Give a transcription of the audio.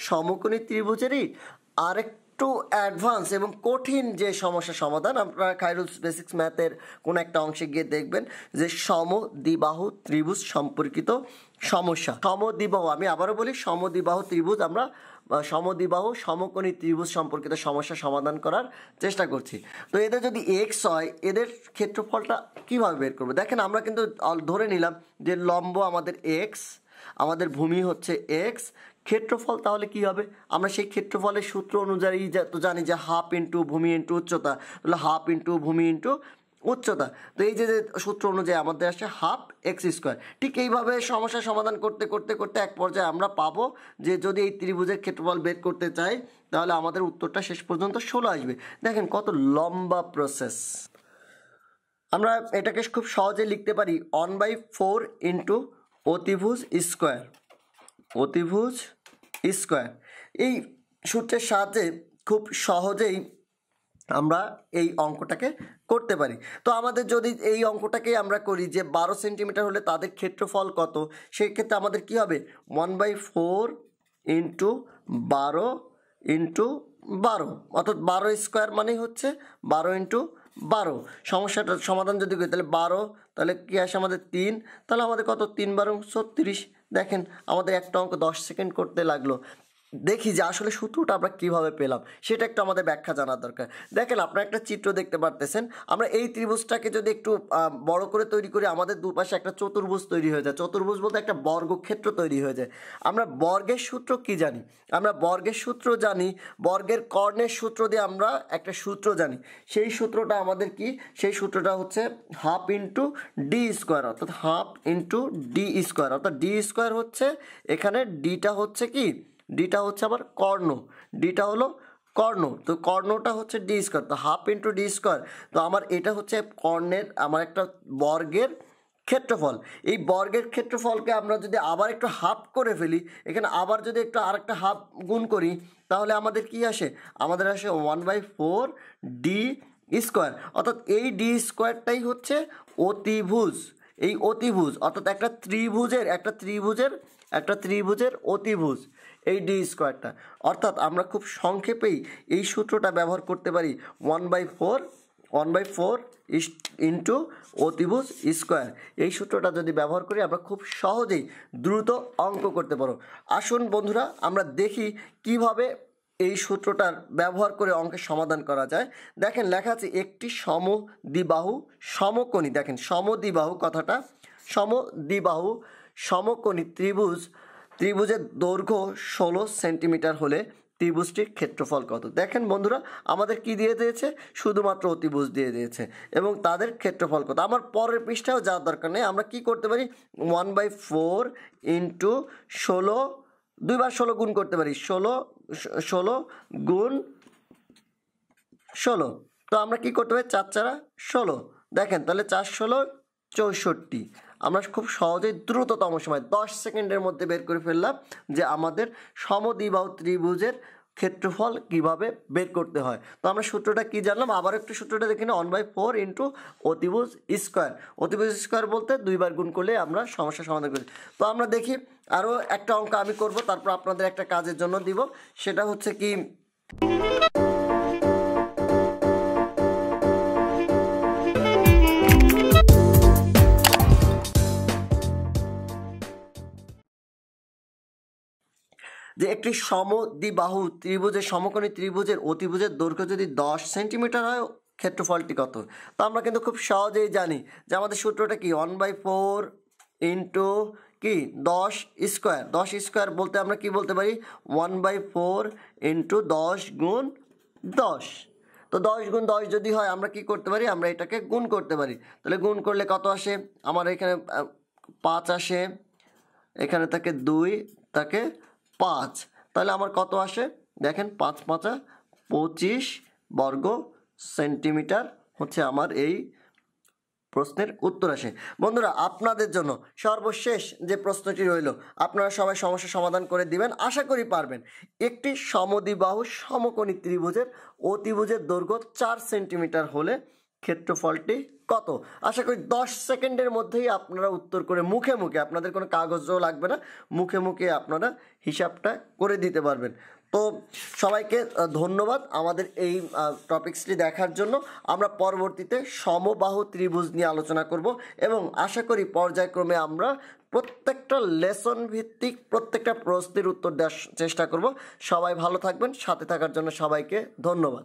সমকোণী ত্রিভুজেরই আরেকটু অ্যাডভান্স এবং কঠিন যে সমস্যা সমাধান, আপনারা খায়রুলস বেসিক্স ম্যাথের কোনো একটা অংশে গিয়ে দেখবেন যে সমদ্বিবাহু ত্রিভুজ সম্পর্কিত সমস্যা। সমদ্বিবাহু, আমি আবারও বলি, সমদ্বিবাহু ত্রিভুজ আমরা সমদ্বিবাহু সমকোণী ত্রিভুজ সম্পর্কিত সমস্যা সমাধান করার চেষ্টা করছি। তো এদের যদি এক্স হয়, এদের ক্ষেত্রফলটা কীভাবে বের করবো? দেখেন, আমরা কিন্তু ধরে নিলাম যে লম্ব আমাদের এক্স, আমাদের ভূমি হচ্ছে এক্স, ক্ষেত্রফল তাহলে কি হবে? আমরা সেই ক্ষেত্রফলের সূত্র অনুযায়ী তো জানি যে হাফ ইন্টু ভূমি ইন্টু উচ্চতা, তাহলে হাফ ইন্টু ভূমি ইন্টু উচ্চতা। তো এই যে সূত্র অনুযায়ী আমাদের আসছে হাফ এক্স স্কোয়ার। ঠিক এইভাবে সমস্যা সমাধান করতে করতে করতে এক পর্যায়ে আমরা পাবো যে যদি এই ত্রিভুজের ক্ষেত্রফল বের করতে চাই তাহলে আমাদের উত্তরটা শেষ পর্যন্ত 16 আসবে। দেখেন কত লম্বা প্রসেস। আমরা এটাকে খুব সহজে লিখতে পারি 1/4 ইন্টু অতিভুজ স্কোয়ার, অতিভুজ স্কোয়ার। এই সূত্রের সাহায্যে খুব সহজেই আমরা এই অঙ্কটাকে করতে পারি। তো আমাদের যদি এই অঙ্কটাকে আমরা করি যে 12 সেন্টিমিটার হলে তাদের ক্ষেত্রফল কত, সেই ক্ষেত্রে আমাদের কি হবে 1/4 ইন্টু 12 ইন্টু 12, অর্থাৎ 12 স্কোয়ার মানেই হচ্ছে 12 ইন্টু 12। সমস্যাটার সমাধান যদি করি তাহলে 12, তাহলে কি আসে আমাদের 3, তাহলে আমাদের কত 3 12 36। দেখেন আমাদের একটা অঙ্ক 10 সেকেন্ড করতে লাগলো। দেখি যে আসলে সূত্রটা আমরা কিভাবে পেলাম, সেটা একটু আমাদের ব্যাখ্যা জানার দরকার। দেখেন, আপনারা একটা চিত্র দেখতে পারতেছেন। আমরা এই ত্রিভুজটাকে যদি একটু বড় করে তৈরি করি, আমাদের দুপাশে একটা চতুর্ভুজ তৈরি হয়ে যায়। চতুর্ভুজ বলতে একটা বর্গক্ষেত্র তৈরি হয়ে যায়। আমরা বর্গের সূত্র কি জানি? আমরা বর্গের সূত্র জানি, বর্গের কর্ণের সূত্র দিয়ে আমরা একটা সূত্র জানি। সেই সূত্রটা আমাদের কি? সেই সূত্রটা হচ্ছে হাফ ইন্টু ডি স্কোয়ার, অর্থাৎ হাফ ইন্টু ডি স্কোয়ার, অর্থাৎ ডি স্কোয়ার হচ্ছে এখানে ডিটা হচ্ছে কি, ডিটা হচ্ছে আবার কর্ণ, ডিটা হলো কর্ণ। তো কর্ণটা হচ্ছে ডি স্কোয়ার, তো হাফ ইন্টু ডি স্কোয়ার। তো আমার এটা হচ্ছে কর্ণের, আমার একটা বর্গের ক্ষেত্রফল। এই বর্গের ক্ষেত্রফলকে আমরা যদি আবার একটু হাফ করে ফেলি, এখানে আবার যদি একটু আরেকটা হাফ গুণ করি, তাহলে আমাদের কি আসে? আমাদের আসে 1/4 ডি স্কোয়ার, অর্থাৎ এই ডি স্কোয়ারটাই হচ্ছে অতিভুজ। এই অতিভুজ অর্থাৎ একটা ত্রিভুজের অতিভুজ এই ডি স্কোয়ারটা। অর্থাৎ আমরা খুব সংক্ষেপেই এই সূত্রটা ব্যবহার করতে পারি 1/4 ইন্টু অতিভুজ স্কোয়ার। এই সূত্রটা যদি ব্যবহার করি আমরা খুব সহজেই দ্রুত অঙ্ক করতে পারো। আসুন বন্ধুরা, আমরা দেখি কিভাবে এই সূত্রটার ব্যবহার করে অঙ্কের সমাধান করা যায়। দেখেন লেখা আছে একটি সমদ্বিবাহু সমকোণী, দেখেন সমদ্বিবাহু কথাটা, সমদ্বিবাহু সমকোণী ত্রিভুজের দৈর্ঘ্য 16 সেন্টিমিটার হলে ত্রিভুজটির ক্ষেত্রফল কত? দেখেন বন্ধুরা, আমাদের কি দিয়ে দিয়েছে? শুধুমাত্র অতিভুজ দিয়ে দিয়েছে এবং তাদের ক্ষেত্রফল কত। আমার পরের পৃষ্ঠাও যাওয়ার দরকার নেই। আমরা কি করতে পারি? 1/4 ইন্টু 16, 2 বার 16 গুণ করতে পারি, 16 গুণ 16। তো আমরা কি করতে পারি? 4 4 16। দেখেন তাহলে 4 16 64। আমরা খুব সহজেই দ্রুততম সময় 10 সেকেন্ডের মধ্যে বের করে ফেললাম যে আমাদের সমদ্বিবাহু ত্রিভুজের ক্ষেত্রফল কিভাবে বের করতে হয়। তো আমরা সূত্রটা কি জানলাম? আবার একটু সূত্রটা দেখে নিই, 1/4 ইন্টু অতিভুজ স্কোয়ার। অতিভুজ স্কোয়ার বলতে 2 বার গুণ করলে আমরা সমস্যা সমাধান করি। তো আমরা দেখি আরও একটা অঙ্ক আমি করব, তারপর আপনাদের একটা কাজের জন্য দিব। সেটা হচ্ছে কি, যে একটি সমদ্বিবাহু ত্রিভুজের সমকোণী ত্রিভুজের অতিভুজের দৈর্ঘ্য যদি 10 সেন্টিমিটার হয়, ক্ষেত্রফলটি কত? তো আমরা কিন্তু খুব সহজেই জানি যে আমাদের সূত্রটা কি, 1/4 ইন্টু কি 10 স্কোয়ার। 10 স্কোয়ার বলতে আমরা কি বলতে পারি? 1/4 ইন্টু 10 গুণ 10। তো 10 গুণ 10 যদি হয় আমরা কি করতে পারি? আমরা এটাকে গুণ করতে পারি। তাহলে গুণ করলে কত আসে? আমার এখানে 5 আসে, এখানে থাকে 2, থাকে 5, তাহলে আমার কত আসে? দেখেন 5 5 25 বর্গ সেন্টিমিটার হচ্ছে আমার এই প্রশ্নের উত্তর আসে। বন্ধুরা, আপনাদের জন্য সর্বশেষ যে প্রশ্নটি রইল, আপনারা সবাই সমস্যা সমাধান করে দিবেন, আশা করি পারবেন। একটি সমদ্বিবাহু সমকোণী ত্রিভুজের অতিভুজের দৈর্ঘ্য 4 সেন্টিমিটার হলে ক্ষেত্রফলটি কত? আশা করি 10 সেকেন্ডের মধ্যেই আপনারা উত্তর করে মুখে মুখে, আপনাদের কোনো কাগজও লাগবে না, মুখে মুখে আপনারা হিসাবটা করে দিতে পারবেন। তো সবাইকে ধন্যবাদ আমাদের এই টপিকসটি দেখার জন্য। আমরা পরবর্তীতে সমবাহু ত্রিভুজ নিয়ে আলোচনা করব এবং আশা করি পর্যায়ক্রমে আমরা প্রত্যেকটা লেসন ভিত্তিক প্রত্যেকটা প্রশ্নের উত্তর দেওয়ার চেষ্টা করব। সবাই ভালো থাকবেন, সাথে থাকার জন্য সবাইকে ধন্যবাদ।